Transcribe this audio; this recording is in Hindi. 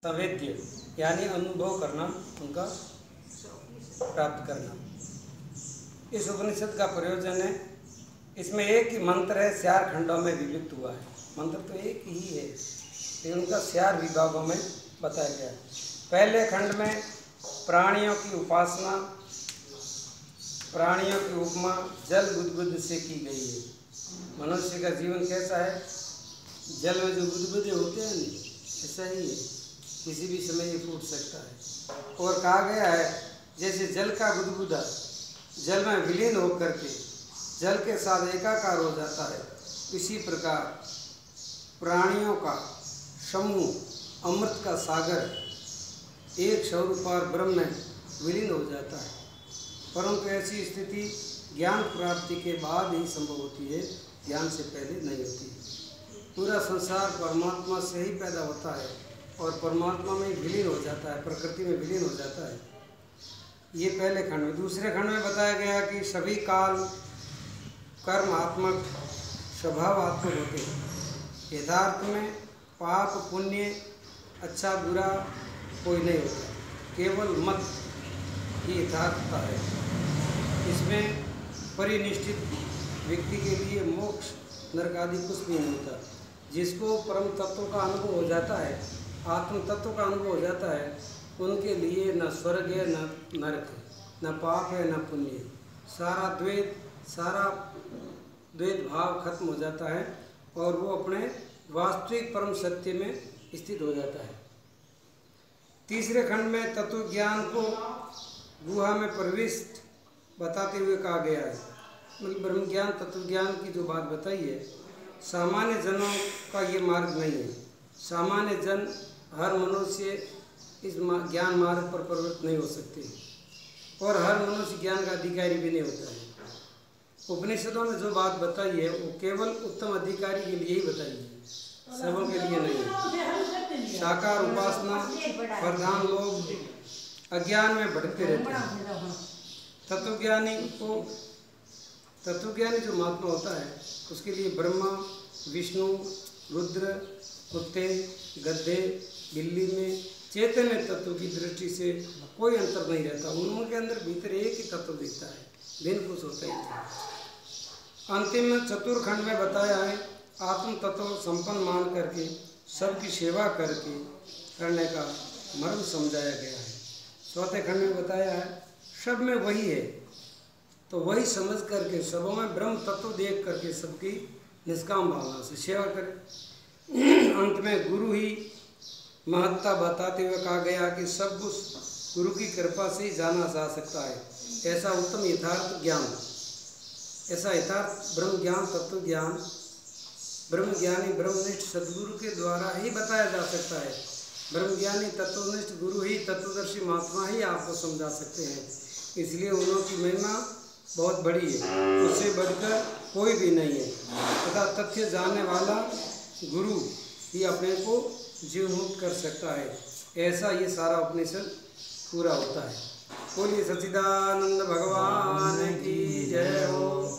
संवेद्य यानी अनुभव करना, उनका प्राप्त करना। इस उपनिषद का प्रयोजन है, इसमें एक ही मंत्र है, 4 खंडों में विभक्त हुआ है। मंत्र तो एक ही है लेकिन उनका 4 विभागों में बताया गया है। पहले खंड में प्राणियों की उपासना, प्राणियों की उपमा जल बुद्बुद से की गई है। मनुष्य का जीवन कैसा है, जल में जो बुद्बुदे होते हैं नहीं, ऐसा ही है, किसी भी समय ये फूट सकता है। और कहा गया है जैसे जल का बुदबुदा जल में विलीन होकर के जल के साथ एकाकार हो जाता है, इसी प्रकार प्राणियों का समूह अमृत का सागर एक स्वरूपार ब्रह्म में विलीन हो जाता है। परंतु ऐसी स्थिति ज्ञान प्राप्ति के बाद ही संभव होती है, ज्ञान से पहले नहीं होती। पूरा संसार परमात्मा से ही पैदा होता है और परमात्मा में विलीन हो जाता है, प्रकृति में विलीन हो जाता है। ये पहले खंड में। दूसरे खंड में बताया गया कि सभी काल कर्मात्मक स्वभावात्मक होते हैं। यथार्थ में पाप पुण्य अच्छा बुरा कोई नहीं होता, केवल मत ही यथार्थता है। इसमें परिनिष्ठित व्यक्ति के लिए मोक्ष नरक आदि कुछ भी नहीं होता। जिसको परम तत्व का अनुभव हो जाता है, आत्म तत्व का अनुभव हो जाता है, उनके लिए न स्वर्ग है न नरक है, न पाप है न पुण्य है। सारा द्वैत भाव खत्म हो जाता है और वो अपने वास्तविक परम सत्य में स्थित हो जाता है। तीसरे खंड में तत्व ज्ञान को गुहा में प्रविष्ट बताते हुए कहा गया है। मतलब ब्रह्म ज्ञान तत्व ज्ञान की जो बात बताई है, सामान्य जनों का ये मार्ग नहीं है। सामान्य जन, हर मनुष्य इस ज्ञान मार्ग पर प्रवृत्त नहीं हो सकते और हर मनुष्य ज्ञान का अधिकारी भी नहीं होता है। उपनिषदों में जो बात बताई है वो केवल उत्तम अधिकारी के लिए ही बताई है, सबों के लिए नहीं है। साकार उपासना प्रधान लोग अज्ञान में भटकते रहते हैं। तत्वज्ञानी जो महात्मा होता है उसके लिए ब्रह्मा, विष्णु, रुद्र, कुत्ते, गधे, बिल्ली में चैतन्य तत्व की दृष्टि से कोई अंतर नहीं रहता। उनके अंदर भीतर एक ही तत्व दिखता है, भिन्न कुछ होता ही नहीं। अंतिम चतुर्खंड में बताया है आत्म तत्व संपन्न मान करके सबकी सेवा करने का मर्म समझाया गया है। चौथे खंड में बताया है सब में वही है, तो वही समझ करके सबों में ब्रह्म तत्व देख करके सबकी निष्काम भावना से सेवा करें। अंत में गुरु ही महत्ता बताते हुए कहा गया कि सब कुछ गुरु की कृपा से ही जाना जा सकता है। ऐसा उत्तम यथार्थ ज्ञान, ऐसा यथार्थ ब्रह्म ज्ञान तत्व ज्ञान ब्रह्मज्ञानी ब्रह्मनिष्ठ सदगुरु के द्वारा ही बताया जा सकता है। ब्रह्मज्ञानी तत्वनिष्ठ गुरु ही, तत्वदर्शी महात्मा ही आपको समझा सकते हैं। इसलिए उन्हों की महिमा बहुत बड़ी है, उससे बढ़कर कोई भी नहीं है। तथा तथ्य जानने वाला गुरु ही अपने को जीव मुक्त कर सकता है। ऐसा ये सारा उपनिषद पूरा होता है। बोलिए सच्चिदानंद भगवान की जय हो।